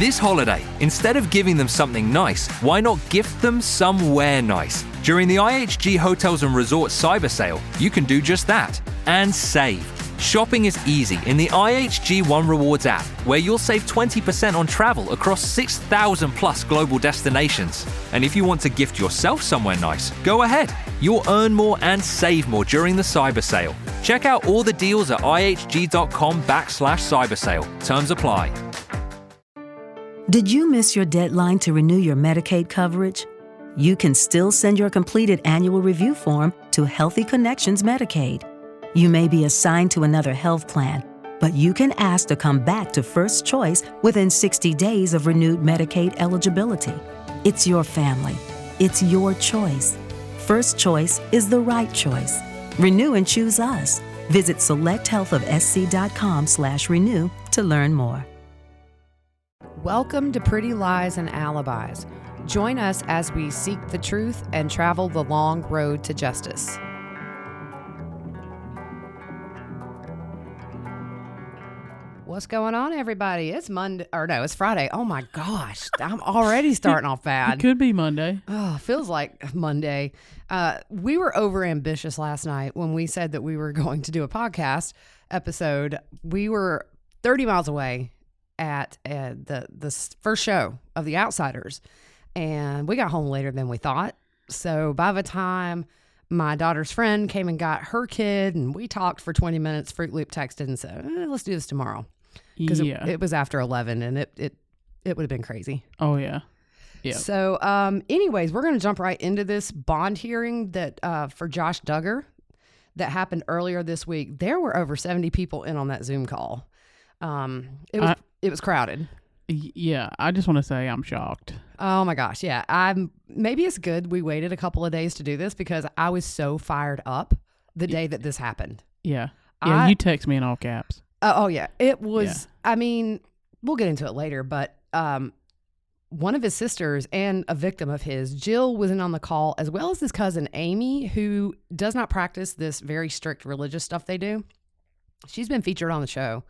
This holiday, instead of giving them something nice, why not gift them somewhere nice? During the IHG Hotels and Resorts Cyber Sale, you can do just that and save. Shopping is easy in the IHG One Rewards app, where you'll save 20% on travel across 6,000 plus global destinations. And if you want to gift yourself somewhere nice, go ahead. You'll earn more and save more during the cyber sale. Check out all the deals at ihg.com/cybersale. Terms apply. Did you miss your deadline to renew your Medicaid coverage? You can still send your completed annual review form to Healthy Connections Medicaid. You may be assigned to another health plan, but you can ask to come back to First Choice within 60 days of renewed Medicaid eligibility. It's your family. It's your choice. First Choice is the right choice. Renew and choose us. Visit selecthealthofsc.com/renew to learn more. Welcome to Pretty Lies and Alibis. Join us as we seek the truth and travel the long road to justice. What's going on, everybody? It's Monday, or no, it's Friday. Oh my gosh, I'm already starting off bad. It could be Monday. Oh, feels like Monday. We were over ambitious last night when we said that we were going to do a podcast episode. We were 30 miles away at the first show of The Outsiders, and we got home later than we thought. So by the time my daughter's friend came and got her kid, and we talked for 20 minutes, Fruit Loop texted and said, let's do this tomorrow. Because it was after 11, and it would have been crazy. Oh, yeah. Yeah. So anyways, we're going to jump right into this bond hearing that for Josh Duggar that happened earlier this week. There were over 70 people in on that Zoom call. It was crowded. Yeah, I just want to say I'm shocked. Oh my gosh, yeah. Maybe it's good we waited a couple of days to do this because I was so fired up the day that this happened. Yeah. Yeah, you text me in all caps. Oh yeah. It was, I mean, we'll get into it later, but one of his sisters and a victim of his, Jill, was in on the call, as well as his cousin Amy, who does not practice this very strict religious stuff they do. She's been featured on the show.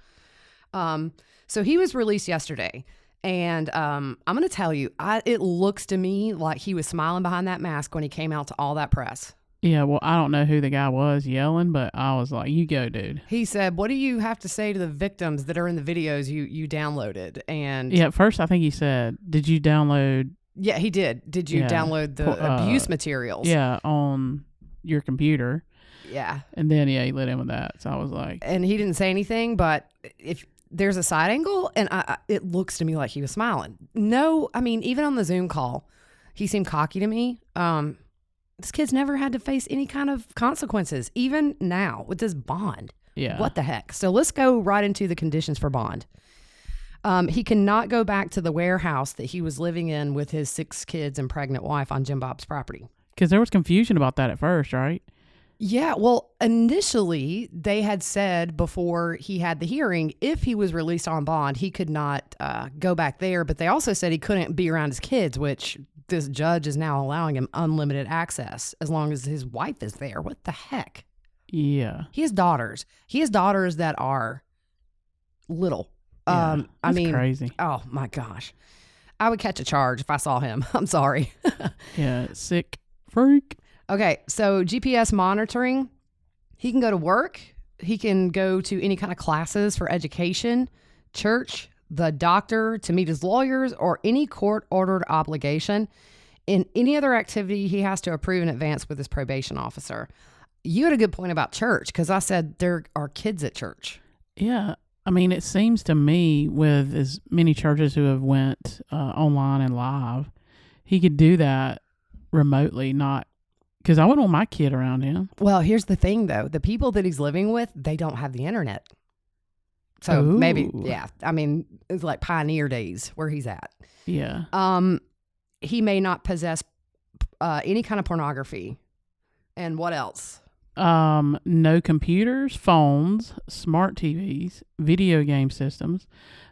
So he was released yesterday, and I'm going to tell you, it looks to me like he was smiling behind that mask when he came out to all that press. Yeah, well, I don't know who the guy was yelling, but I was like, you go, dude. He said, what do you have to say to the victims that are in the videos you downloaded? And yeah, at first I think he said, did you download? Yeah, he did. Did you download the abuse materials? Yeah, on your computer. Yeah. And then, he let in with that. So I was like. And he didn't say anything, but if there's a side angle, and it looks to me like he was smiling. No, I mean, even on the Zoom call, he seemed cocky to me. This kid's never had to face any kind of consequences, even now with this bond. Yeah. What the heck? So let's go right into the conditions for bond. He cannot go back to the warehouse that he was living in with his 6 kids and pregnant wife on Jim Bob's property. Because there was confusion about that at first, right? Yeah, well, initially they had said before he had the hearing, if he was released on bond, he could not go back there. But they also said he couldn't be around his kids, which this judge is now allowing him unlimited access as long as his wife is there. What the heck? Yeah. He has daughters. He has daughters that are little. Yeah, I mean, crazy. Oh my gosh. I would catch a charge if I saw him. I'm sorry. Yeah, sick freak. Okay, so GPS monitoring, he can go to work. He can go to any kind of classes for education, church, the doctor, to meet his lawyers, or any court-ordered obligation. In any other activity, he has to approve in advance with his probation officer. You had a good point about church, because I said there are kids at church. Yeah, I mean, it seems to me with as many churches who have went online and live, he could do that remotely, not because I wouldn't want my kid around him. Well, here's the thing, though. The people that he's living with, they don't have the internet. So maybe, yeah. I mean, it's like pioneer days where he's at. Yeah. He may not possess any kind of pornography. And what else? No computers, phones, smart TVs, video game systems.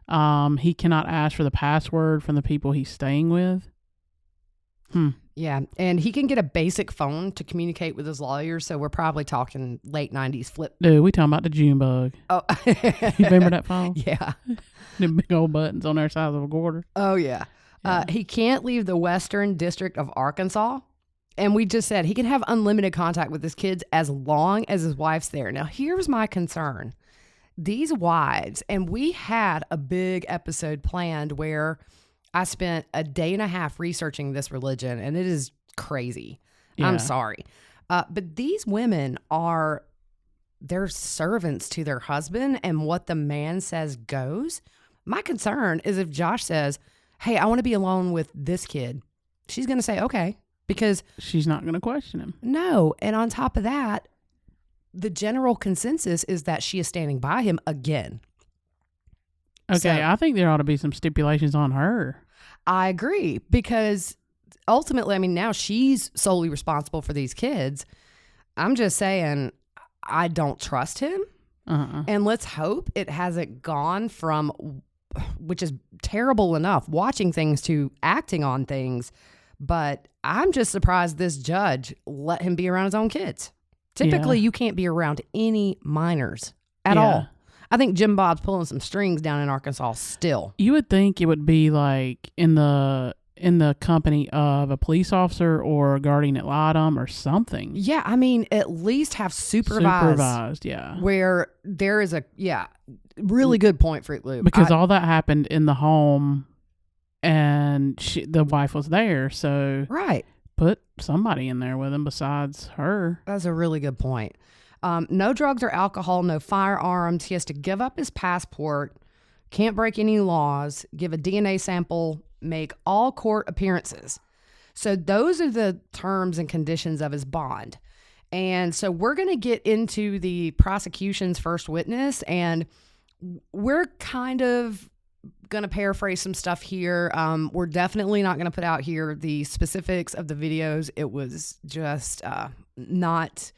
He cannot ask for the password from the people he's staying with. Yeah, and he can get a basic phone to communicate with his lawyer, so we're probably talking late 90s flip. Dude, we talking about the June bug. Oh. You remember that phone? Yeah. The big old buttons on their size of a quarter. Oh, yeah. He can't leave the Western District of Arkansas. And we just said he can have unlimited contact with his kids as long as his wife's there. Now, here's my concern. These wives, and we had a big episode planned where I spent a day and a half researching this religion, and it is crazy. Yeah. I'm sorry. But these women they're servants to their husband, and what the man says goes. My concern is if Josh says, hey, I want to be alone with this kid, she's going to say, okay, because she's not going to question him. No. And on top of that, the general consensus is that she is standing by him again. Okay, So, I think there ought to be some stipulations on her. I agree, because ultimately, I mean, now she's solely responsible for these kids. I'm just saying, I don't trust him. And let's hope it hasn't gone from, which is terrible enough, watching things to acting on things. But I'm just surprised this judge let him be around his own kids. Typically, you can't be around any minors at all. I think Jim Bob's pulling some strings down in Arkansas still. You would think it would be like in the company of a police officer or a guardian ad litem or something. Yeah, I mean, at least have supervised, yeah. where there is really good point, Fruit Loop. Because all that happened in the home, and the wife was there, so right. Put somebody in there with him besides her. That's a really good point. No drugs or alcohol, no firearms. He has to give up his passport, can't break any laws, give a DNA sample, make all court appearances. So those are the terms and conditions of his bond. And so we're going to get into the prosecution's first witness, and we're kind of going to paraphrase some stuff here. We're definitely not going to put out here the specifics of the videos. It was just not,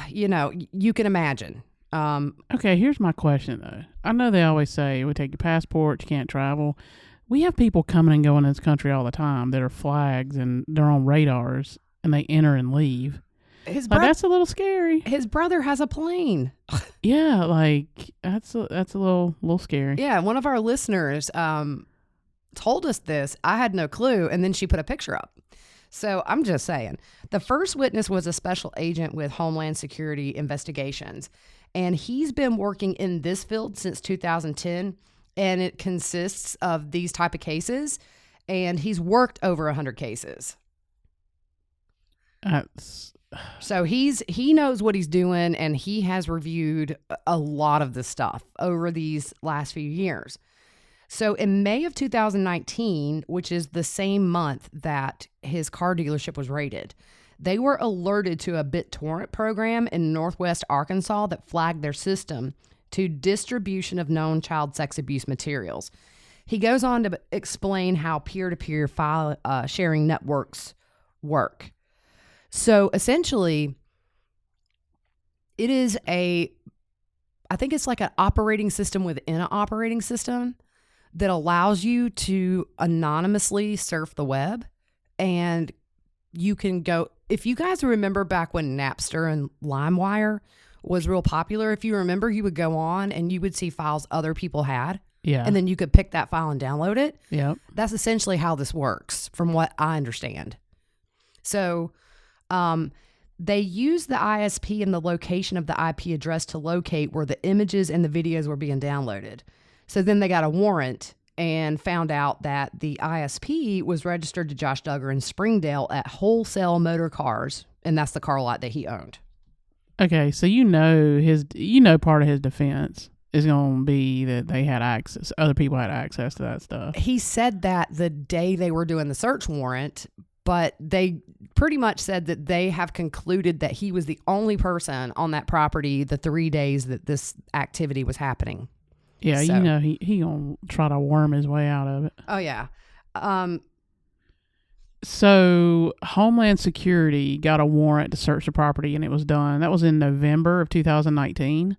you can imagine. Okay, here's my question, though. I know they always say, we take your passport, you can't travel. We have people coming and going in this country all the time that are flags and they're on radars, and they enter and leave. That's a little scary. His brother has a plane. Yeah, that's a little scary. Yeah, one of our listeners told us this. I had no clue, and then she put a picture up. So I'm just saying. The first witness was a special agent with Homeland Security Investigations, and he's been working in this field since 2010, and it consists of these type of cases, and he's worked over 100 cases. So he knows what he's doing, and he has reviewed a lot of this stuff over these last few years. So in May of 2019, which is the same month that his car dealership was raided, they were alerted to a BitTorrent program in Northwest Arkansas that flagged their system to distribution of known child sex abuse materials. He goes on to explain how peer-to-peer file sharing networks work. So essentially, it is I think it's like an operating system within an operating system that allows you to anonymously surf the web. And you can go, if you guys remember back when Napster and LimeWire was real popular, if you remember, you would go on and you would see files other people had. Yeah. And then you could pick that file and download it. Yep. That's essentially how this works, from what I understand. So they use the ISP and the location of the IP address to locate where the images and the videos were being downloaded. So then they got a warrant and found out that the ISP was registered to Josh Duggar in Springdale at Wholesale Motor Cars, and that's the car lot that he owned. Okay, so part of his defense is going to be that they had access, other people had access to that stuff. He said that the day they were doing the search warrant, but they pretty much said that they have concluded that he was the only person on that property the 3 days that this activity was happening. Yeah, so, he gonna try to worm his way out of it. Oh, yeah. So Homeland Security got a warrant to search the property, and it was done. That was in November of 2019.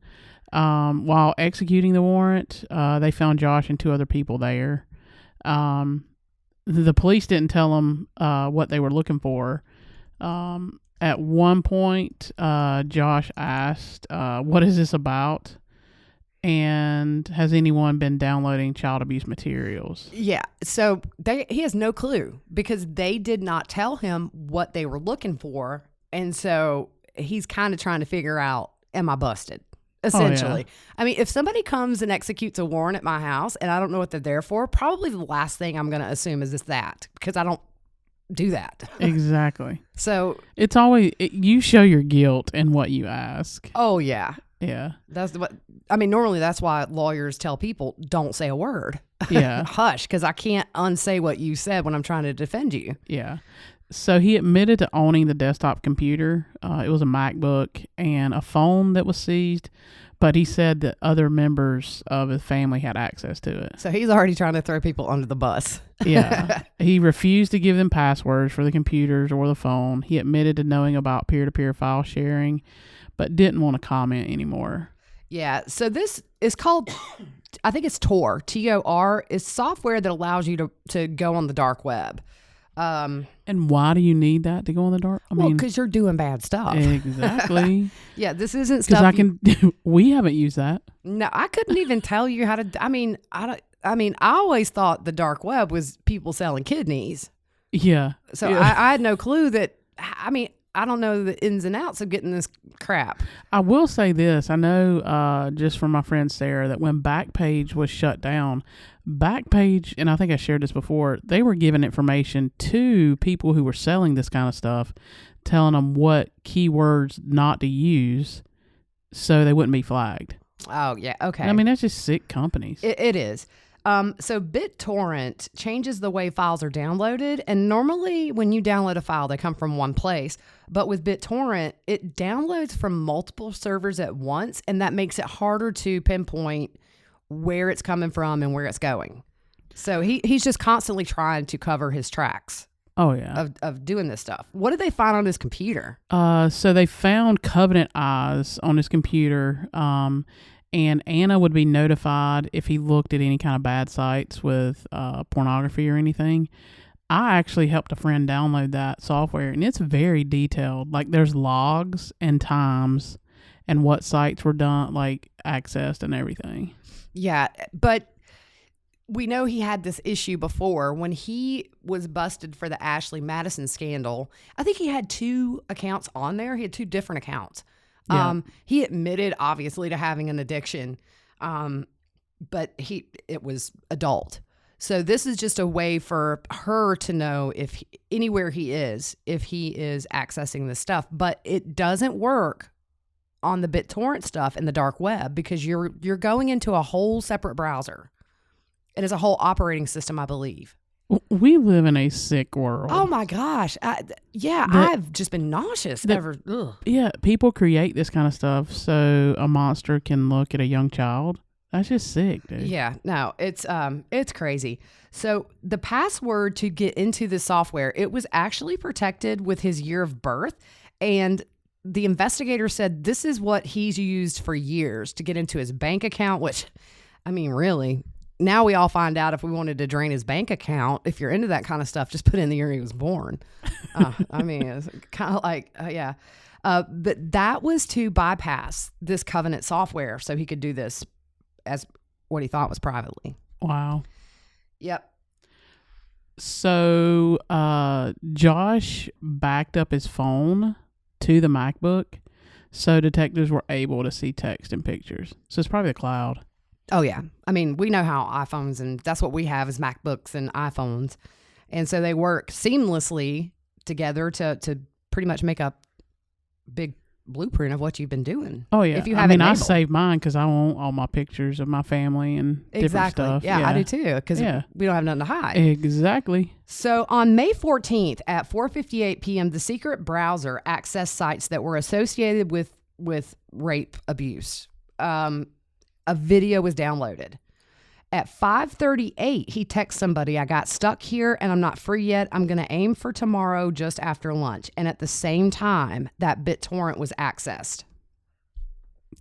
While executing the warrant, they found Josh and two other people there. the police didn't tell them what they were looking for. At one point, Josh asked, what is this about? And has anyone been downloading child abuse materials? Yeah. So he has no clue because they did not tell him what they were looking for. And so he's kind of trying to figure out, am I busted? Essentially. Oh, yeah. I mean, if somebody comes and executes a warrant at my house and I don't know what they're there for, probably the last thing I'm going to assume is that because I don't do that. Exactly. So it's always, you show your guilt in what you ask. oh, yeah. Yeah. Normally that's why lawyers tell people don't say a word. Yeah. Hush, because I can't unsay what you said when I'm trying to defend you. Yeah. So he admitted to owning the desktop computer. It was a MacBook and a phone that was seized, but he said that other members of his family had access to it. So he's already trying to throw people under the bus. Yeah. He refused to give them passwords for the computers or the phone. He admitted to knowing about peer-to-peer file sharing, but didn't want to comment anymore. Yeah. So this is called, I think it's Tor, Tor. It's software that allows you to go on the dark web. And why do you need that to go on the dark? Because you're doing bad stuff. Exactly. Yeah, this isn't stuff. We haven't used that. No, I couldn't even tell you how to. I always thought the dark web was people selling kidneys. Yeah. So yeah. I had no clue that. I don't know the ins and outs of getting this crap. I will say this. I know just from my friend Sarah that when Backpage was shut down, Backpage, and I think I shared this before, they were giving information to people who were selling this kind of stuff, telling them what keywords not to use so they wouldn't be flagged. Oh, yeah. Okay. I mean, that's just sick companies. It is. So BitTorrent changes the way files are downloaded. And normally when you download a file, they come from one place. But with BitTorrent, it downloads from multiple servers at once. And that makes it harder to pinpoint where it's coming from and where it's going. So he's just constantly trying to cover his tracks. Oh, yeah. Of doing this stuff. What did they find on his computer? So they found Covenant Eyes on his computer. And Anna would be notified if he looked at any kind of bad sites with pornography or anything. I actually helped a friend download that software, and it's very detailed. Like, there's logs and times and what sites were done, like, accessed and everything. Yeah, but we know he had this issue before. When he was busted for the Ashley Madison scandal, I think he had 2 accounts on there. He had 2 different accounts. Yeah. He admitted obviously to having an addiction, but it was adult. So this is just a way for her to know if anywhere he is accessing this stuff, but it doesn't work on the BitTorrent stuff in the dark web because you're going into a whole separate browser. It is a whole operating system, I believe. We live in a sick world. Oh my gosh. I've just been nauseous ever. Ugh. Yeah, people create this kind of stuff so a monster can look at a young child. That's just sick, dude. Yeah, no, it's crazy. So the password to get into the software, it was actually protected with his year of birth. And the investigator said this is what he's used for years to get into his bank account, which, I mean, really, now we all find out if we wanted to drain his bank account, if you're into that kind of stuff, just put in the year he was born. It's kind of like, yeah. But that was to bypass this Covenant software so he could do this as what he thought was privately. Wow. Yep. So Josh backed up his phone to the MacBook so detectives were able to see text and pictures. So it's probably the cloud. Oh, yeah. I mean, we know how iPhones, and that's what we have is MacBooks and iPhones. And so they work seamlessly together to pretty much make a big blueprint of what you've been doing. Oh, yeah. If you have I save mine because I want all my pictures of my family and different stuff. Yeah, I do too because we don't have nothing to hide. Exactly. So on May 14th at 4:58 p.m., the secret browser accessed sites that were associated with rape abuse. A video was downloaded. At 5:38, he texts somebody, I got stuck here and I'm not free yet. I'm going to aim for tomorrow just after lunch. And at the same time, that BitTorrent was accessed.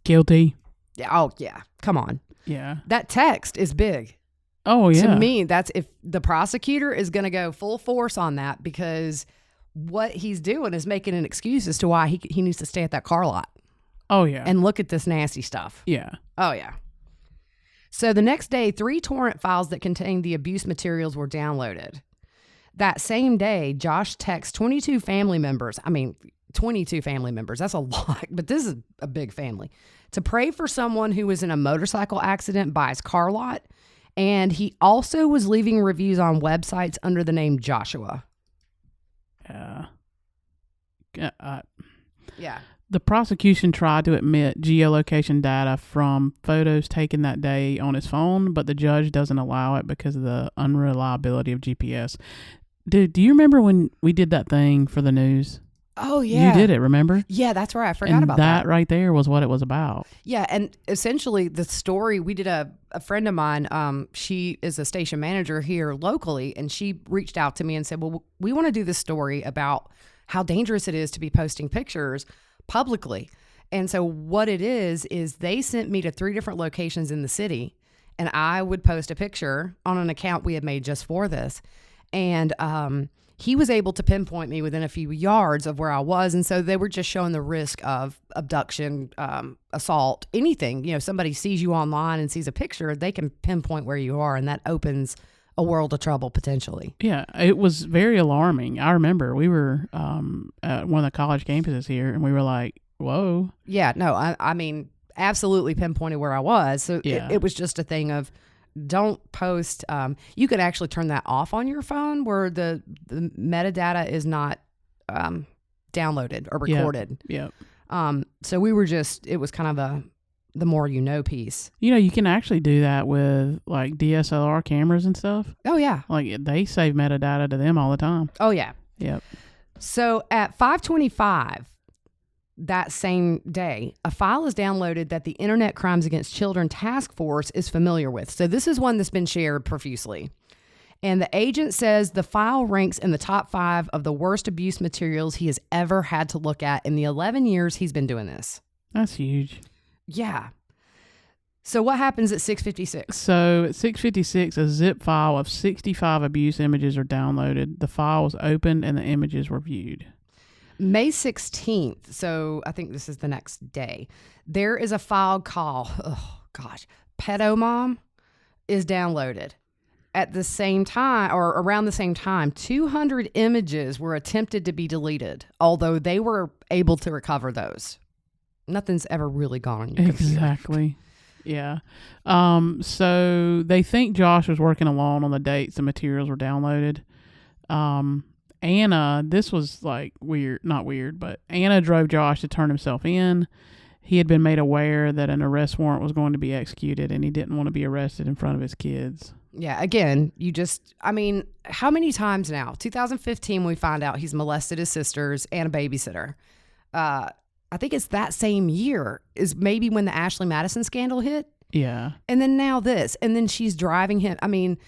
Guilty. Yeah. Oh, yeah. Come on. Yeah. That text is big. Oh, yeah. To me, that's if the prosecutor is going to go full force on that, because what he's doing is making an excuse as to why he needs to stay at that car lot. Oh, yeah. And look at this nasty stuff. Yeah. Oh, yeah. So the next day, 3 torrent files that contained the abuse materials were downloaded. That same day, Josh texts 22 family members. I mean, 22 family members. That's a lot, but this is a big family. To pray for someone who was in a motorcycle accident by his car lot. And he also was leaving reviews on websites under the name Joshua. Yeah. The prosecution tried to admit geolocation data from photos taken that day on his phone, but the judge doesn't allow it because of the unreliability of GPS. Dude, do you remember when we did that thing for the news? Oh, yeah. You did it, remember? Yeah, that's right. I forgot about that. That right there was what it was about. Yeah, and essentially the story, we did a friend of mine, she is a station manager here locally, and she reached out to me and said, well, we want to do this story about how dangerous it is to be posting pictures publicly. And so what it is they sent me to 3 different locations in the city, and I would post a picture on an account we had made just for this. And he was able to pinpoint me within a few yards of where I was. And so they were just showing the risk of abduction, assault, anything. You know, somebody sees you online and sees a picture, they can pinpoint where you are, and that opens a world of trouble potentially. Yeah, it was very alarming. I remember we were at one of the college campuses here, and we were like, whoa. Yeah, no, I mean, absolutely pinpointed where I was. So Yeah. it was just a thing of, don't post. You could actually turn that off on your phone where the metadata is not downloaded or recorded. Yep. So we were just, it was kind of the more you know piece. You know, you can actually do that with like DSLR cameras and stuff. Oh, yeah. Like they save metadata to them all the time. Oh, yeah. Yep. So at 5:25 that same day, a file is downloaded that the Internet Crimes Against Children Task Force is familiar with. So this is one that's been shared profusely. And the agent says the file ranks in the top 5 of the worst abuse materials he has ever had to look at in the 11 years he's been doing this. That's huge. Yeah. So what happens at 6:56? So at 6:56, a zip file of 65 abuse images are downloaded. The file was opened and the images were viewed. May 16th, so I think this is the next day, there is a file called, Pedo Mom is downloaded. At the same time, or around the same time, 200 images were attempted to be deleted, although they were able to recover those. Nothing's ever really gone on your computer. Exactly. Yeah. So they think Josh was working alone on the dates the materials were downloaded. Anna, this was like not weird, but Anna drove Josh to turn himself in. He had been made aware that an arrest warrant was going to be executed, and he didn't want to be arrested in front of his kids. Yeah, again, how many times now? 2015, we find out he's molested his sisters and a babysitter. I think it's that same year is maybe when the Ashley Madison scandal hit. Yeah. And then now this, and then she's driving him. I mean,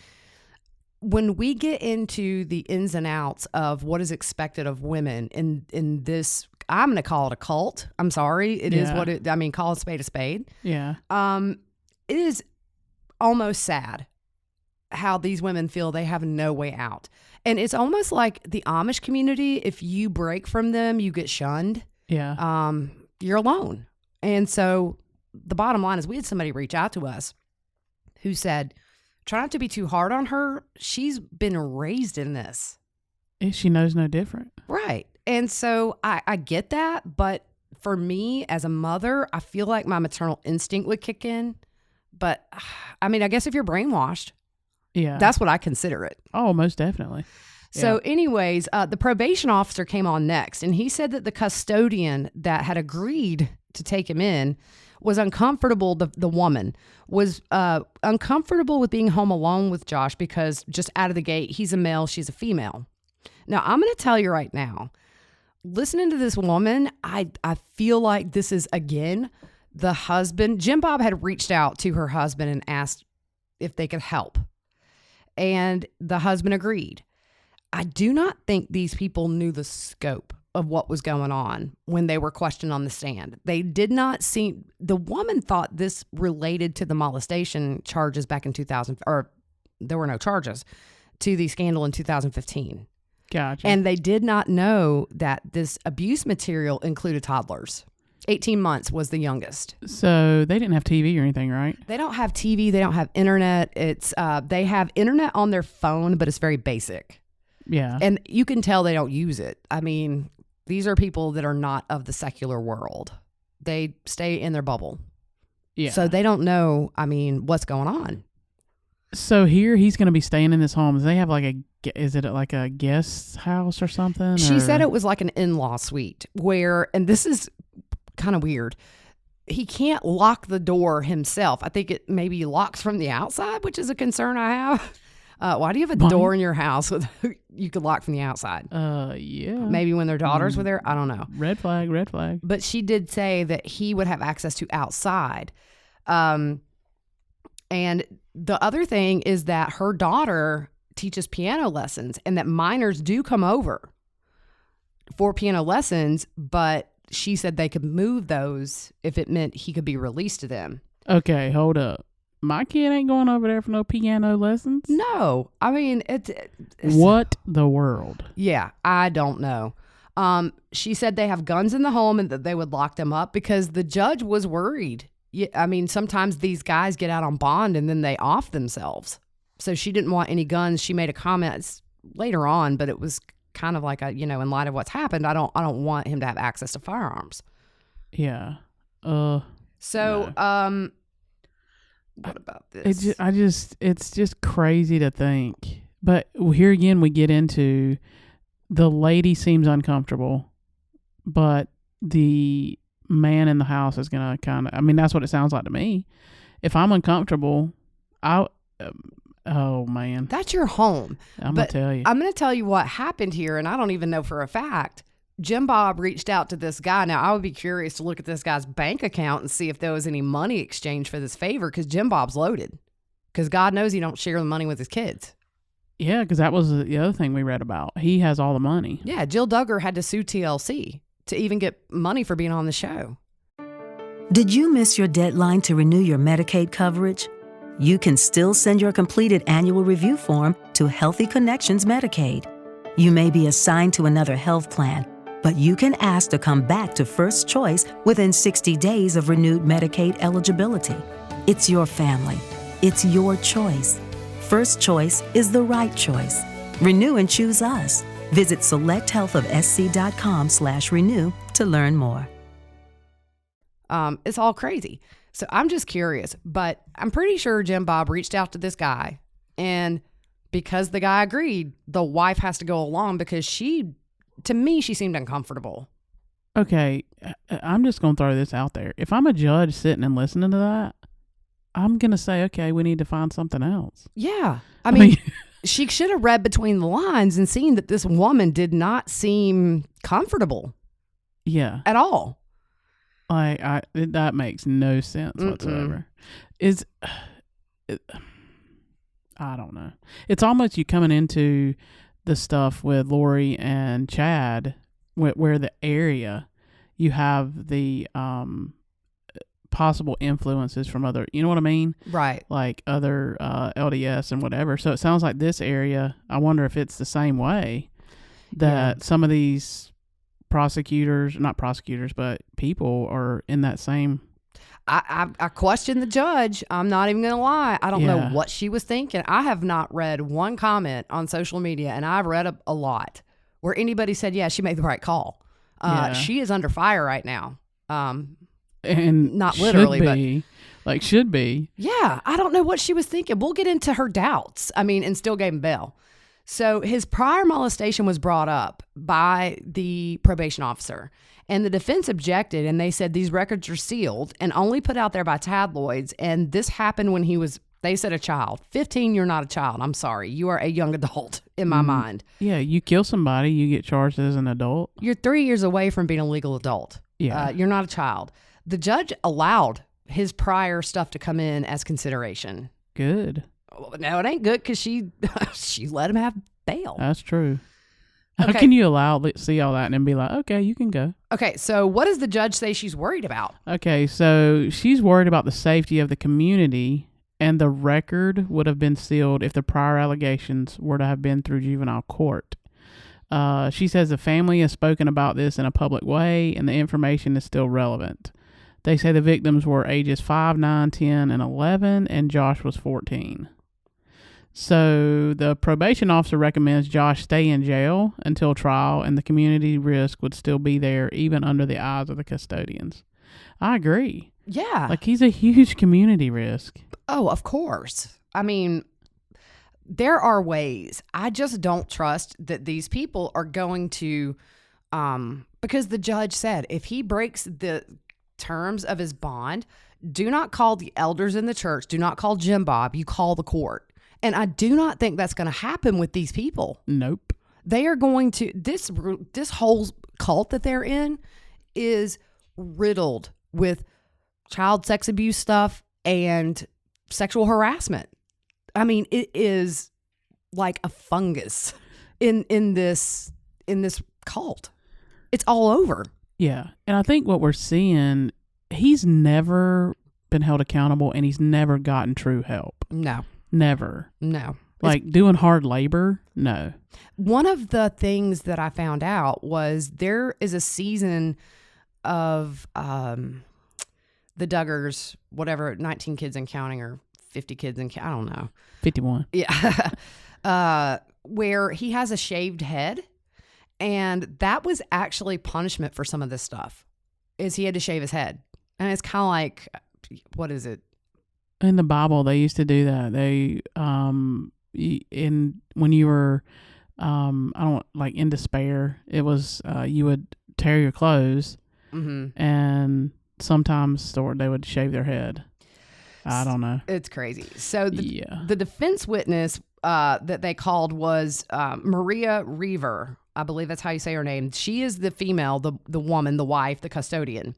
when we get into the ins and outs of what is expected of women in this, I'm going to call it a cult. I'm sorry. It is what it, call a spade a spade. Yeah. It is almost sad how these women feel they have no way out. And it's almost like the Amish community. If you break from them, you get shunned. Yeah. You're alone. And so the bottom line is we had somebody reach out to us who said, try not to be too hard on her. She's been raised in this. She knows no different. Right. And so I get that. But for me as a mother, I feel like my maternal instinct would kick in. But I guess if you're brainwashed, yeah, that's what I consider it. Oh, most definitely. So anyways, the probation officer came on next, and he said that the custodian that had agreed to take him in was uncomfortable. The woman was uncomfortable with being home alone with Josh because just out of the gate, he's a male, she's a female. Now, I'm going to tell you right now, listening to this woman, I feel like this is, again, the husband. Jim Bob had reached out to her husband and asked if they could help. And the husband agreed. I do not think these people knew the scope of what was going on when they were questioned on the stand. They did not seem, the woman thought this related to the molestation charges back in 2000, or there were no charges to the scandal in 2015. Gotcha. And they did not know that this abuse material included toddlers. 18 months was the youngest. So they didn't have TV or anything, right? They don't have TV. They don't have internet. It's they have internet on their phone, but it's very basic. Yeah. And you can tell they don't use it. I mean, these are people that are not of the secular world. They stay in their bubble. Yeah. So they don't know, I mean, what's going on. So here he's going to be staying in this home. Do they have is it like a guest house or something? She said it was like an in-law suite where, and this is kind of weird, he can't lock the door himself. I think it maybe locks from the outside, which is a concern I have. Why do you have a door in your house with you could lock from the outside? Yeah. Maybe when their daughters were there. I don't know. Red flag, red flag. But she did say that he would have access to outside. And the other thing is that her daughter teaches piano lessons and that minors do come over for piano lessons, but she said they could move those if it meant he could be released to them. Okay, hold up. My kid ain't going over there for no piano lessons. No, I mean, it's what the world? Yeah, I don't know. She said they have guns in the home and that they would lock them up because the judge was worried. Yeah, I mean, sometimes these guys get out on bond and then they off themselves. So she didn't want any guns. She made a comment later on, but it was kind of like in light of what's happened, I don't want him to have access to firearms. Yeah. So, no. What about this? It's just crazy to think. But here again, we get into the lady seems uncomfortable, but the man in the house is going to that's what it sounds like to me. If I'm uncomfortable, oh man. That's your home. I'm going to tell you. I'm going to tell you what happened here, and I don't even know for a fact. Jim Bob reached out to this guy. Now, I would be curious to look at this guy's bank account and see if there was any money exchanged for this favor, because Jim Bob's loaded. Because God knows he don't share the money with his kids. Yeah, because that was the other thing we read about. He has all the money. Yeah, Jill Duggar had to sue TLC to even get money for being on the show. Did you miss your deadline to renew your Medicaid coverage? You can still send your completed annual review form to Healthy Connections Medicaid. You may be assigned to another health plan, but you can ask to come back to First Choice within 60 days of renewed Medicaid eligibility. It's your family. It's your choice. First Choice is the right choice. Renew and choose us. Visit selecthealthofsc.com/renew to learn more. It's all crazy. So I'm just curious, but I'm pretty sure Jim Bob reached out to this guy, and because the guy agreed, the wife has to go along because to me, she seemed uncomfortable. Okay, I'm just going to throw this out there. If I'm a judge sitting and listening to that, I'm going to say, okay, we need to find something else. Yeah. I mean, she should have read between the lines and seen that this woman did not seem comfortable. Yeah. At all. That makes no sense whatsoever. I don't know. It's almost you coming into the stuff with Lori and Chad, where the area you have the possible influences from other, you know what I mean? Right. Like other LDS and whatever. So it sounds like this area, I wonder if it's the same way that some of these not prosecutors, but people are in that same. I question the judge. I'm not even going to lie. I don't know what she was thinking. I have not read one comment on social media, and I've read a lot where anybody said, yeah, she made the right call. She is under fire right now. And not literally, but should be. Yeah. I don't know what she was thinking. We'll get into her doubts. And still gave him bail. So his prior molestation was brought up by the probation officer, and the defense objected, and they said these records are sealed and only put out there by tabloids. And this happened when he was, they said, a child. 15, you're not a child. I'm sorry. You are a young adult in my mind. Yeah. You kill somebody, you get charged as an adult. You're 3 years away from being a legal adult. Yeah. You're not a child. The judge allowed his prior stuff to come in as consideration. Good. No, it ain't good because she let him have bail. That's true. How can you see all that and then be like, okay, you can go? Okay, so what does the judge say she's worried about? Okay, so she's worried about the safety of the community and the record would have been sealed if the prior allegations were to have been through juvenile court. She says the family has spoken about this in a public way, and the information is still relevant. They say the victims were ages 5, 9, 10, and 11, and Josh was 14. So the probation officer recommends Josh stay in jail until trial, and the community risk would still be there even under the eyes of the custodians. I agree. Yeah. Like, he's a huge community risk. Oh, of course. I mean, there are ways. I just don't trust that these people are going to, because the judge said if he breaks the terms of his bond, do not call the elders in the church, do not call Jim Bob, you call the court. And I do not think that's going to happen with these people. Nope. They are going to, this whole cult that they're in is riddled with child sex abuse stuff and sexual harassment. I mean, it is like a fungus in this cult. It's all over. Yeah. And I think what we're seeing, he's never been held accountable, and he's never gotten true help. No. Never. No. Like doing hard labor? No. One of the things that I found out was there is a season of the Duggars, whatever, 19 kids and counting, or 50 kids and I don't know. 51. Yeah. Where he has a shaved head. And that was actually punishment for some of this stuff, is he had to shave his head. And it's kind of like, what is it? In the Bible, they used to do that. They, when you were, in despair, it was, you would tear your clothes, and sometimes they would shave their head. I don't know. It's crazy. So the defense witness that they called was Maria Reaver. I believe that's how you say her name. She is the female, the woman, the wife, the custodian.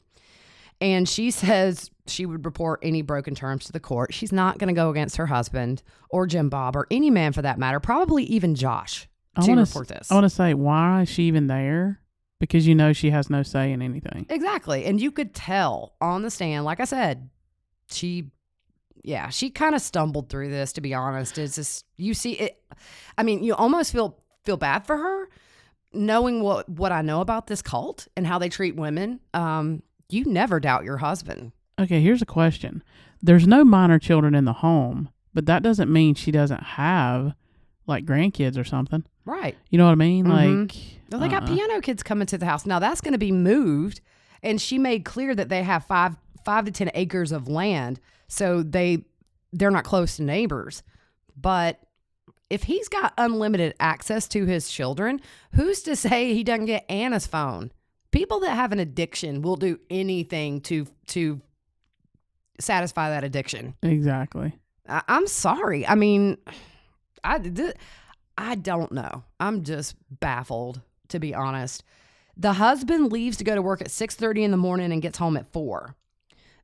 And she says she would report any broken terms to the court. She's not going to go against her husband or Jim Bob or any man for that matter, probably even Josh, to report this. I want to say, why is she even there? Because she has no say in anything. Exactly. And you could tell on the stand, like I said, she kind of stumbled through this, to be honest. It's just, you see it. I mean, you almost feel bad for her, knowing what I know about this cult and how they treat women. You never doubt your husband. Okay, here's a question. There's no minor children in the home, but that doesn't mean she doesn't have, like, grandkids or something. Right. You know what I mean? Mm-hmm. Like, well, they got piano kids coming to the house. Now, that's going to be moved, and she made clear that they have 5 to 10 acres of land, so they're not close to neighbors. But if he's got unlimited access to his children, who's to say he doesn't get Anna's phone? People that have an addiction will do anything to satisfy that addiction. Exactly. I'm sorry. I mean, I don't know. I'm just baffled, to be honest. The husband leaves to go to work at 6:30 in the morning and gets home at 4.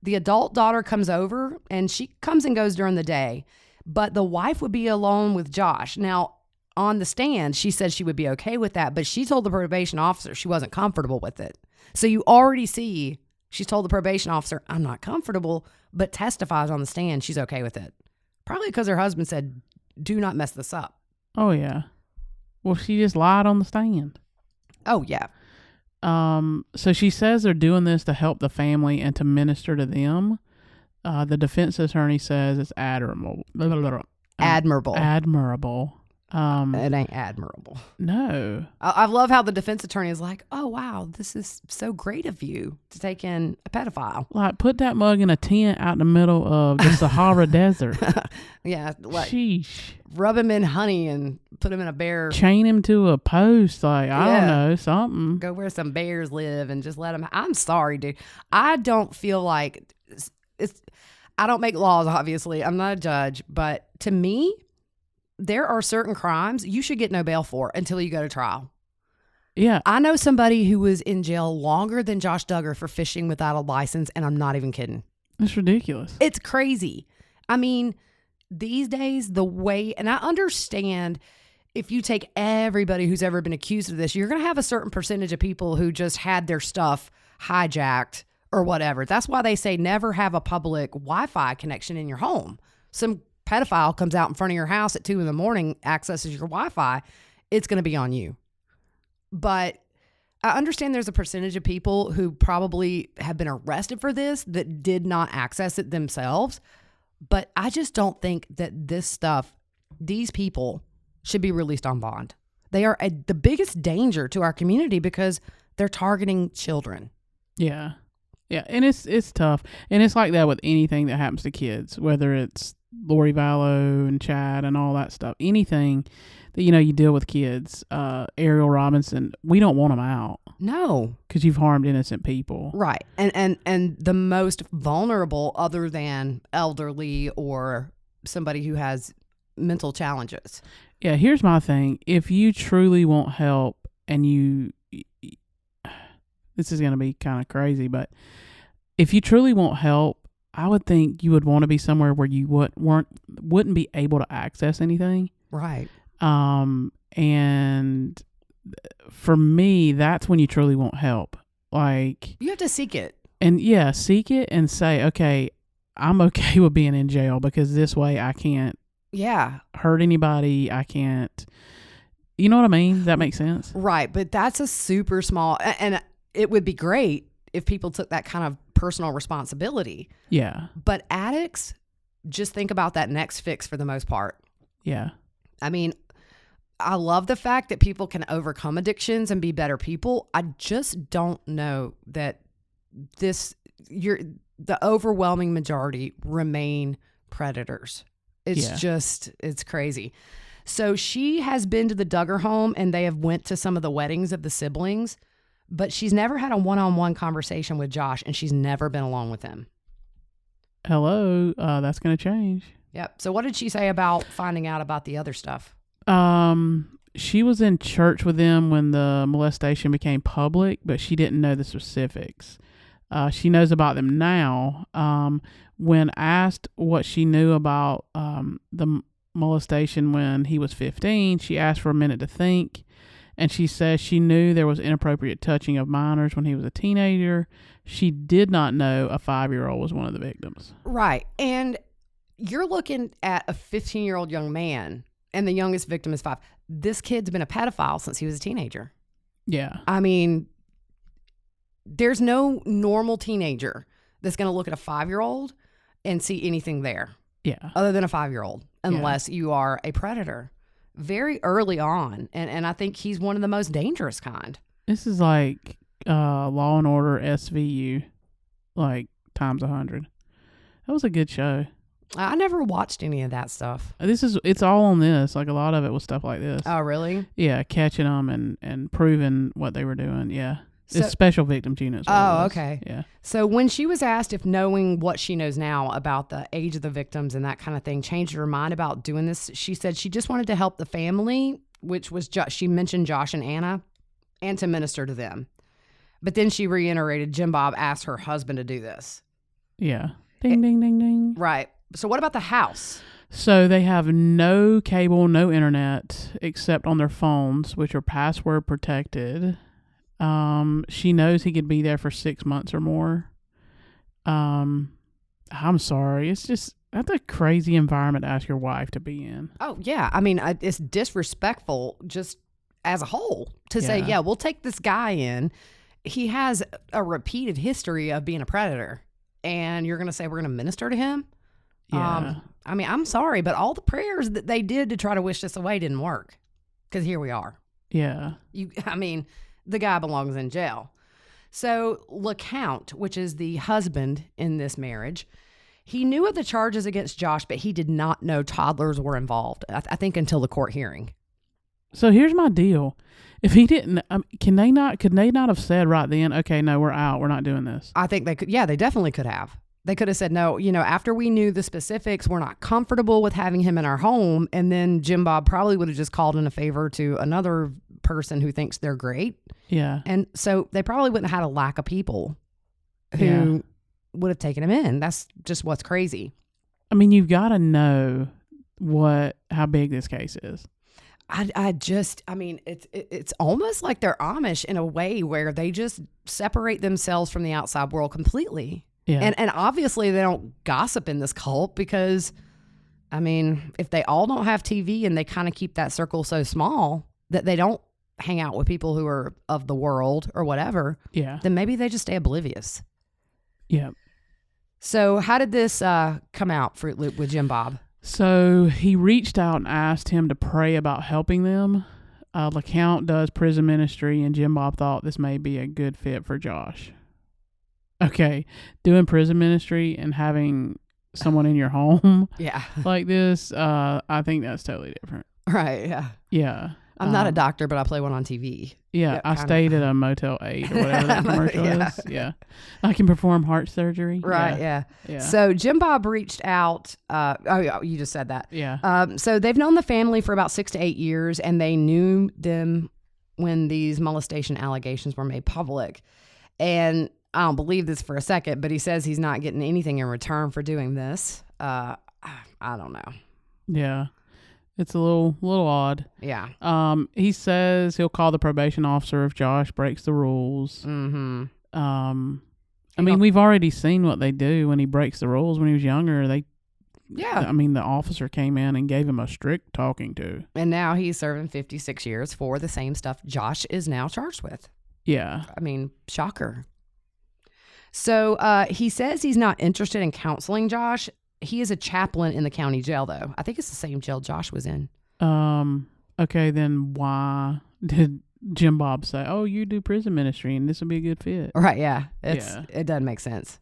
The adult daughter comes over, and she comes and goes during the day, but the wife would be alone with Josh. Now, on the stand, she said she would be okay with that, but she told the probation officer she wasn't comfortable with it. So you already see she's told the probation officer, I'm not comfortable, but testifies on the stand she's okay with it. Probably because her husband said, do not mess this up. Oh, yeah. Well, she just lied on the stand. Oh, yeah. So she says they're doing this to help the family and to minister to them. The defense attorney says it's admirable. Admirable. It ain't admirable. No. I love how the defense attorney is like, oh, wow, this is so great of you to take in a pedophile. Like, put that mug in a tent out in the middle of the Sahara Desert. Yeah. Like, sheesh. Rub him in honey and put him in a bear. Chain him to a post. Like, I don't know, something. Go where some bears live and just let him. I'm sorry, dude. I don't feel like I don't make laws, obviously. I'm not a judge. But to me, there are certain crimes you should get no bail for until you go to trial. Yeah. I know somebody who was in jail longer than Josh Duggar for fishing without a license, and I'm not even kidding. It's ridiculous. It's crazy. I mean, these days, the way, and I understand if you take everybody who's ever been accused of this, you're going to have a certain percentage of people who just had their stuff hijacked or whatever. That's why they say never have a public Wi-Fi connection in your home. some pedophile comes out in front of your house at 2 a.m, accesses your Wi-Fi, it's going to be on you. But I understand there's a percentage of people who probably have been arrested for this that did not access it themselves. But I just don't think that these people should be released on bond. They are the biggest danger to our community because they're targeting children. Yeah. Yeah. And it's tough. And it's like that with anything that happens to kids, whether it's Lori Vallow and Chad and all that stuff. Anything that, you deal with kids, Ariel Robinson, we don't want them out. No. Because you've harmed innocent people. Right. And the most vulnerable other than elderly or somebody who has mental challenges. Yeah, here's my thing. If you truly want help and this is going to be kind of crazy, but if you truly want help, I would think you would want to be somewhere where you wouldn't be able to access anything. Right. And for me, that's when you truly want help. Like, you have to seek it. And yeah, seek it and say, okay, I'm okay with being in jail because this way I can't hurt anybody. I can't, you know what I mean? Does that make sense? Right. But that's a super small, and it would be great if people took that kind of personal responsibility. Yeah. But addicts, just think about that next fix for the most part. Yeah. I mean, I love the fact that people can overcome addictions and be better people. I just don't know that the overwhelming majority remain predators. It's crazy. So she has been to the Duggar home and they have went to some of the weddings of the siblings, but she's never had a one-on-one conversation with Josh and she's never been alone with him. Hello. That's going to change. Yep. So what did she say about finding out about the other stuff? She was in church with them when the molestation became public, but she didn't know the specifics. She knows about them now. When asked what she knew about the molestation when he was 15, she asked for a minute to think, and she says she knew there was inappropriate touching of minors when he was a teenager. She did not know a 5-year-old was one of the victims. Right. And you're looking at a 15-year-old young man, and the youngest victim is 5. This kid's been a pedophile since he was a teenager. Yeah. I mean, there's no normal teenager that's going to look at a 5-year-old and see anything there. Yeah. Other than a 5-year-old, unless you are a predator. Very early on. And I think he's one of the most dangerous kind. This is like Law and Order SVU, like times 100. That was a good show. I never watched any of that stuff. It's all on this. Like a lot of it was stuff like this. Oh, really? Yeah, catching them and proving what they were doing. Yeah. It's special victims units. Oh, okay. Yeah. So when she was asked if knowing what she knows now about the age of the victims and that kind of thing changed her mind about doing this, she said she just wanted to help the family, which was she mentioned Josh and Anna, and to minister to them. But then she reiterated Jim Bob asked her husband to do this. Yeah. Ding, ding, ding, ding. Right. So what about the house? So they have no cable, no internet, except on their phones, which are password protected. She knows he could be there for 6 months or more. I'm sorry. That's a crazy environment to ask your wife to be in. Oh, yeah. I mean, it's disrespectful just as a whole to say, we'll take this guy in. He has a repeated history of being a predator. And you're going to say we're going to minister to him? Yeah. I mean, I'm sorry, but all the prayers that they did to try to wish this away didn't work. Because here we are. Yeah. The guy belongs in jail. So LeCount, which is the husband in this marriage, he knew of the charges against Josh, but he did not know toddlers were involved, I think until the court hearing. So here's my deal. If he didn't, could they not have said right then, okay, no, we're out. We're not doing this. I think they could. Yeah, they definitely could have. They could have said, no, after we knew the specifics, we're not comfortable with having him in our home. And then Jim Bob probably would have just called in a favor to another person who thinks they're great. Yeah. And so they probably wouldn't have had a lack of people who would have taken him in. That's just what's crazy. I mean, you've got to know how big this case is. It's almost like they're Amish in a way where they just separate themselves from the outside world completely. Yeah. And obviously they don't gossip in this cult because I mean, if they all don't have TV and they kind of keep that circle so small that they don't hang out with people who are of the world or whatever, then maybe they just stay oblivious. Yeah. So how did this come out, Fruit Loop, with Jim Bob? So he reached out and asked him to pray about helping them. LeCount does prison ministry, and Jim Bob thought this may be a good fit for Josh. Okay, doing prison ministry and having someone in your home like this, I think that's totally different. Right, yeah. Yeah. I'm not a doctor, but I play one on TV. Yeah, I stayed at a Motel 8 or whatever that commercial is. Yeah. I can perform heart surgery. Right, yeah. So Jim Bob reached out. You just said that. Yeah. So they've known the family for about 6 to 8 years, and they knew them when these molestation allegations were made public. And I don't believe this for a second, but he says he's not getting anything in return for doing this. I don't know. Yeah. It's a little odd. Yeah. He says he'll call the probation officer if Josh breaks the rules. Mm-hmm. I mean, we've already seen what they do when he breaks the rules. When he was younger, I mean, the officer came in and gave him a strict talking to. And now he's serving 56 years for the same stuff Josh is now charged with. Yeah. I mean, shocker. So he says he's not interested in counseling Josh. He is a chaplain in the county jail, though. I think it's the same jail Josh was in. Okay, then why did Jim Bob say, "Oh, you do prison ministry, and this would be a good fit"? Right? Yeah. It doesn't make sense.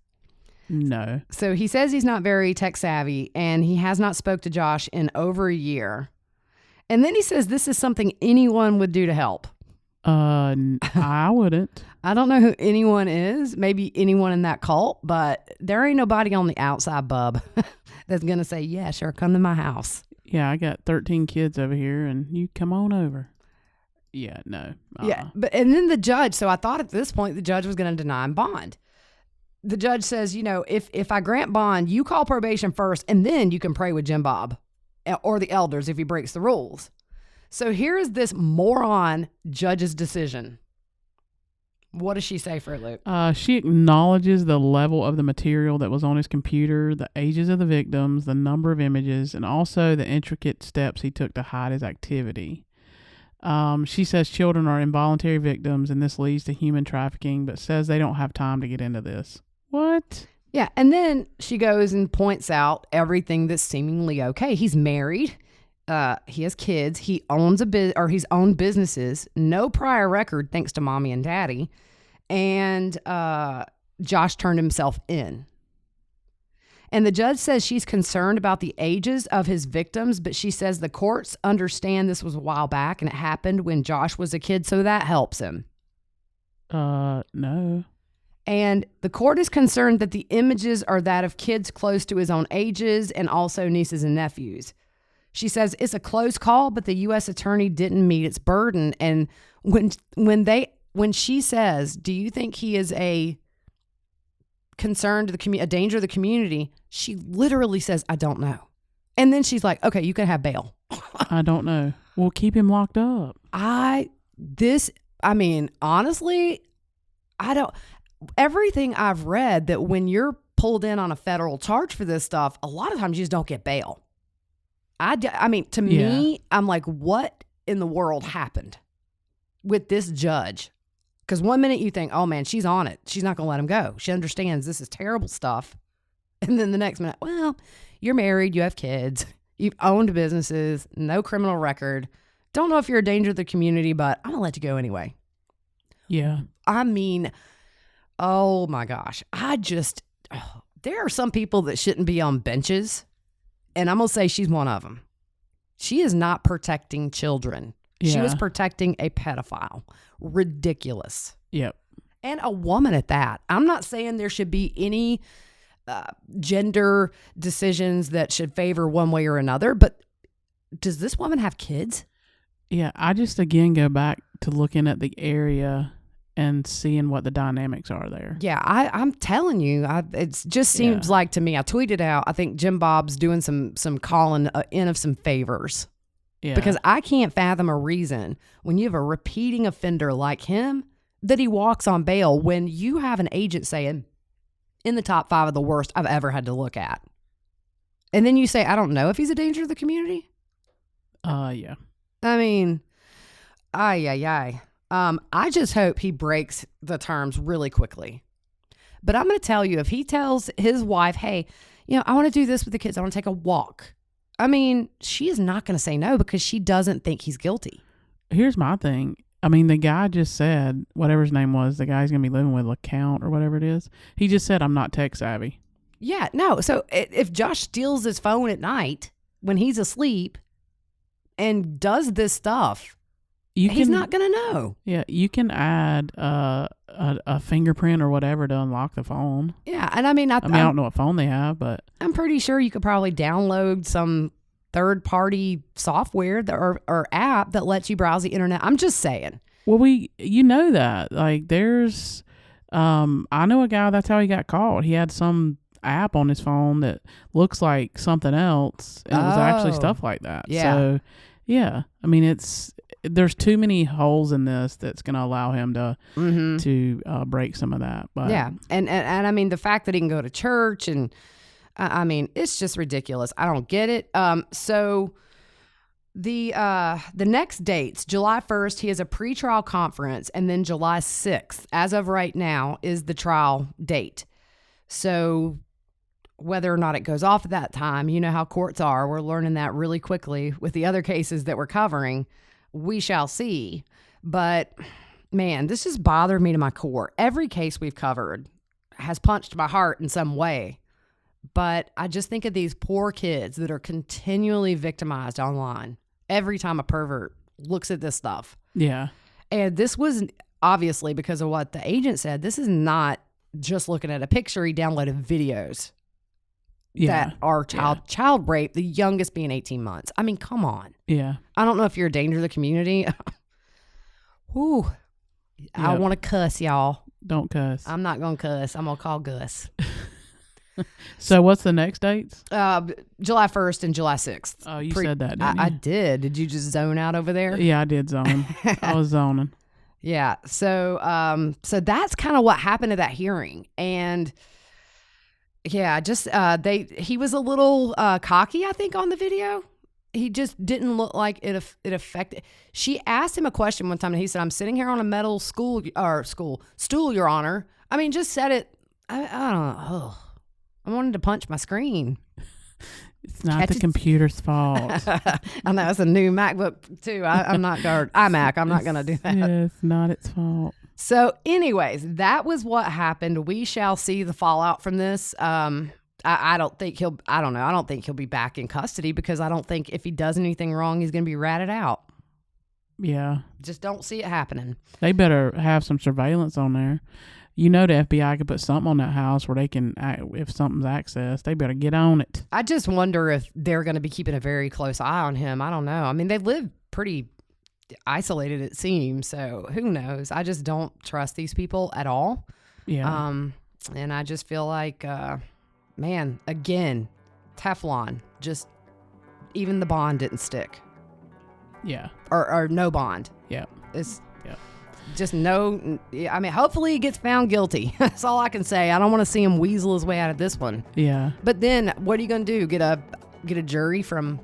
No. So he says he's not very tech savvy, and he has not spoke to Josh in over a year. And then he says this is something anyone would do to help. I wouldn't. I don't know who anyone is. Maybe anyone in that cult, but there ain't nobody on the outside, bub, that's going to say, yeah, sure, come to my house. Yeah, I got 13 kids over here, and you come on over. Yeah, no. Yeah, and then the judge, so I thought at this point the judge was going to deny him bond. The judge says, if I grant bond, you call probation first, and then you can pray with Jim Bob or the elders if he breaks the rules. So here is this moron judge's decision. What does she say, Fruit Loop? She acknowledges the level of the material that was on his computer, the ages of the victims, the number of images, and also the intricate steps he took to hide his activity. She says children are involuntary victims and this leads to human trafficking, but says they don't have time to get into this. What? Yeah, and then she goes and points out everything that's seemingly okay. He's married. He has kids. He owns he's owned businesses. No prior record, thanks to mommy and daddy. And Josh turned himself in. And the judge says she's concerned about the ages of his victims, but she says the courts understand this was a while back and it happened when Josh was a kid, so that helps him. No. And the court is concerned that the images are that of kids close to his own ages and also nieces and nephews. She says it's a close call, but the U.S. attorney didn't meet its burden. And when she says, "Do you think he is a concern to a danger to the community?" she literally says, "I don't know." And then she's like, "Okay, you can have bail." I don't know. We'll keep him locked up. Honestly, I don't. Everything I've read that when you're pulled in on a federal charge for this stuff, a lot of times you just don't get bail. To me, I'm like, what in the world happened with this judge? Because one minute you think, oh man, she's on it. She's not going to let him go. She understands this is terrible stuff. And then the next minute, well, you're married, you have kids, you've owned businesses, no criminal record. Don't know if you're a danger to the community, but I'm going to let you go anyway. Yeah. Oh my gosh. There are some people that shouldn't be on benches. And I'm going to say she's one of them. She is not protecting children. Yeah. She was protecting a pedophile. Ridiculous. Yep. And a woman at that. I'm not saying there should be any gender decisions that should favor one way or another, but does this woman have kids? Yeah, I just again go back to looking at the area and seeing what the dynamics are there. Yeah, I'm telling you, it just seems like to me, I tweeted out, I think Jim Bob's doing some calling in of some favors. Yeah. Because I can't fathom a reason when you have a repeating offender like him that he walks on bail when you have an agent saying, in the top 5 of the worst I've ever had to look at. And then you say, I don't know if he's a danger to the community? Yeah. I mean, I just hope he breaks the terms really quickly. But I'm going to tell you, if he tells his wife, hey, I want to do this with the kids. I want to take a walk. I mean, she is not going to say no because she doesn't think he's guilty. Here's my thing. I mean, the guy just said, whatever his name was, the guy's going to be living with LeCount or whatever it is. He just said, I'm not tech savvy. Yeah, no. So if Josh steals his phone at night when he's asleep and does this stuff, he's not going to know. Yeah, you can add a fingerprint or whatever to unlock the phone. Yeah, and I mean, I don't know what phone they have, but I'm pretty sure you could probably download some third-party software or app that lets you browse the internet. I'm just saying. Well, that. Like, there's, I know a guy, that's how he got caught. He had some app on his phone that looks like something else, and it was actually stuff like that. Yeah. So, yeah. I mean, there's too many holes in this that's going to allow him to break some of that. But yeah, and I mean, the fact that he can go to church and I mean, it's just ridiculous. I don't get it. So the next dates, July 1st, he has a pretrial conference, and then July 6th, as of right now, is the trial date. So whether or not it goes off at that time, you know how courts are. We're learning that really quickly with the other cases that we're covering. We shall see. But man, this just bothered me to my core. Every case we've covered has punched my heart in some way. But I just think of these poor kids that are continually victimized online every time a pervert looks at this stuff. Yeah. And this was obviously because of what the agent said. This is not just looking at a picture. He downloaded videos that are child rape, the youngest being 18 months. I mean, come on. Yeah. I don't know if you're a danger to the community. Whew. Yep. I want to cuss, y'all. Don't cuss. I'm not going to cuss. I'm going to call Gus. So what's the next dates? July 1st and July 6th. Oh, you said that, didn't you? I did. Did you just zone out over there? Yeah, I did zone. I was zoning. Yeah. So that's kind of what happened at that hearing. And yeah, just he was a little cocky, I think, on the video. He just didn't look like it affected. She asked him a question one time, and he said, "I'm sitting here on a metal stool, Your Honor." I mean, just said it. I don't know. Oh, I wanted to punch my screen. It's not the computer's fault. I know, it's a new MacBook too. I'm not iMac. I'm not going to do that. Yeah, it's not its fault. So, anyways, that was what happened. We shall see the fallout from this. I don't think he'll be back in custody because I don't think if he does anything wrong, he's going to be ratted out. Yeah. Just don't see it happening. They better have some surveillance on there. The FBI could put something on that house where they can, if something's accessed, they better get on it. I just wonder if they're going to be keeping a very close eye on him. I don't know. I mean, they live pretty isolated, it seems. So who knows? I just don't trust these people at all. Yeah. And I just feel like, man, again, Teflon, just even the bond didn't stick. Yeah. Or no bond. Yeah. It's just no. I mean, hopefully he gets found guilty. That's all I can say. I don't want to see him weasel his way out of this one. Yeah. But then what are you going to do? Get a jury from,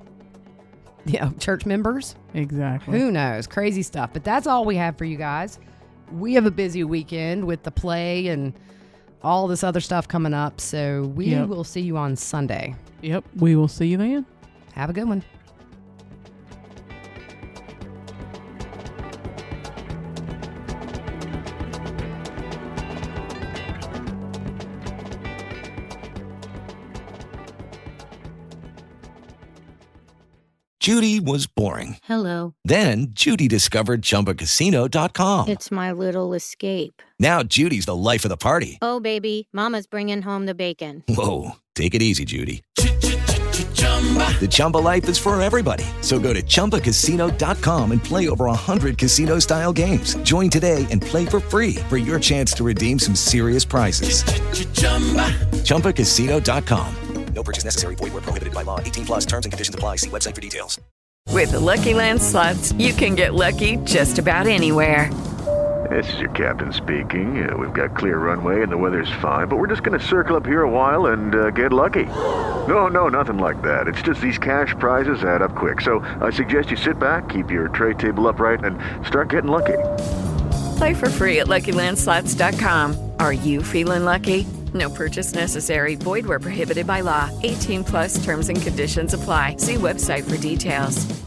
church members? Exactly. Who knows? Crazy stuff. But that's all we have for you guys. We have a busy weekend with the play and all this other stuff coming up. So we will see you on Sunday. Yep. We will see you then. Have a good one. Judy was boring. Hello. Then Judy discovered ChumbaCasino.com. It's my little escape. Now Judy's the life of the party. Oh, baby, mama's bringing home the bacon. Whoa, take it easy, Judy. The Chumba life is for everybody. So go to ChumbaCasino.com and play over 100 casino-style games. Join today and play for free for your chance to redeem some serious prizes. ChumbaCasino.com. No purchase necessary. Void where prohibited by law. 18+ terms and conditions apply. See website for details. With the Lucky Land Slots, you can get lucky just about anywhere. This is your captain speaking. We've got clear runway and the weather's fine, but we're just going to circle up here a while and get lucky. No, nothing like that. It's just these cash prizes add up quick. So I suggest you sit back, keep your tray table upright, and start getting lucky. Play for free at LuckyLandSlots.com. Are you feeling lucky? No purchase necessary. Void where prohibited by law. 18+ terms and conditions apply. See website for details.